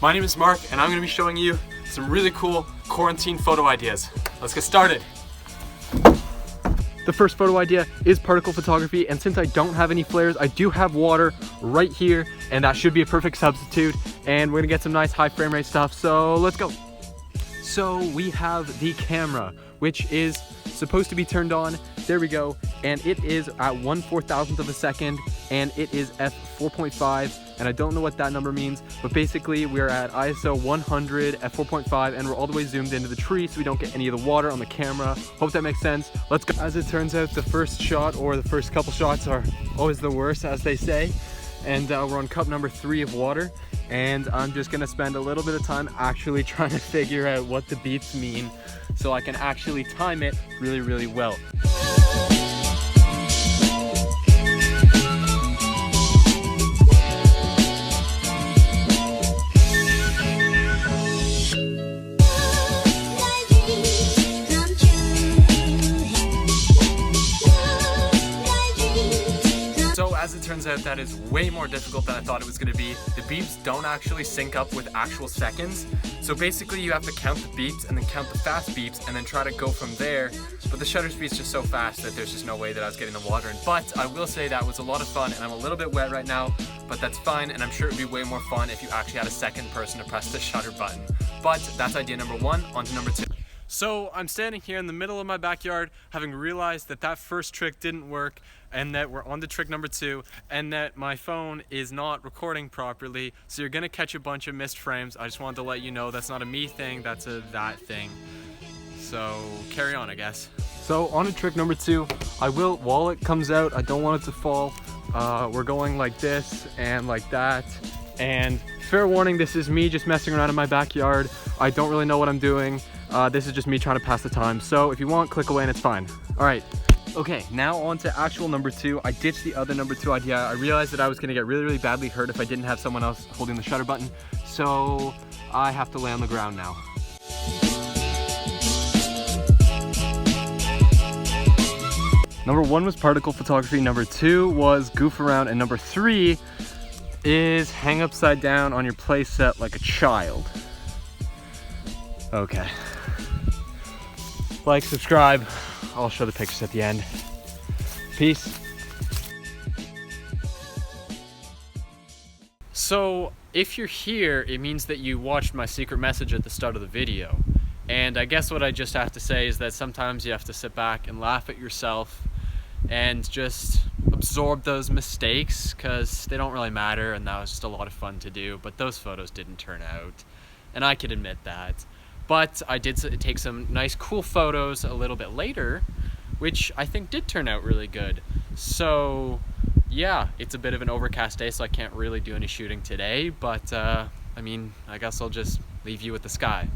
My name is Mark and I'm going to be showing you some really cool quarantine photo ideas. Let's get started. The first photo idea is particle photography, and since I don't have any flares, I do have water right here, and that should be a perfect substitute, and we're gonna get some nice high frame rate stuff, so let's go. So we have the camera, which is supposed to be turned on. There we go, and it is at 1/4000th of a second, and it is f4.5, and I don't know what that number means, but basically we're at ISO 100 f4.5, and we're all the way zoomed into the tree so we don't get any of the water on the camera. Hope that makes sense. Let's go. As it turns out, the first shot or the first couple shots are always the worst, as they say, and we're on cup number 3 of water, and I'm just gonna spend a little bit of time actually trying to figure out what the beeps mean so I can actually time it really well. So as it turns out, that is way more difficult than I thought it was going to be. The beeps don't actually sync up with actual seconds. So basically you have to count the beeps and then count the fast beeps and then try to go from there. But the shutter speed is just so fast that there's just no way that I was getting the water in. But I will say that was a lot of fun, and I'm a little bit wet right now, but that's fine, and I'm sure it would be way more fun if you actually had a second person to press the shutter button. But that's idea number 1. On to number 2. So I'm standing here in the middle of my backyard, having realized that that first trick didn't work, and that we're on to trick number 2, and that my phone is not recording properly, so you're gonna catch a bunch of missed frames. I just wanted to let you know that's not a me thing, that's a that thing. So carry on, I guess. So on to trick number 2, while it comes out, I don't want it to fall. We're going like this and like that, and fair warning, this is me just messing around in my backyard. I don't really know what I'm doing. This is just me trying to pass the time, so if you want, click away and it's fine. All right, okay, now on to actual number 2. I ditched the other number 2 idea. I realized that I was gonna get really badly hurt if I didn't have someone else holding the shutter button, so I have to lay on the ground now. Number 1 was particle photography, number 2 was goof around, and number 3 is hang upside down on your playset like a child. Okay. Like, subscribe. I'll show the pictures at the end. Peace. So, if you're here, it means that you watched my secret message at the start of the video. And I guess what I just have to say is that sometimes you have to sit back and laugh at yourself and just absorb those mistakes, because they don't really matter, and that was just a lot of fun to do, but those photos didn't turn out, and I can admit that. But I did take some nice cool photos a little bit later, which I think did turn out really good. So yeah, it's a bit of an overcast day, so I can't really do any shooting today, but I mean, I guess I'll just leave you with the sky.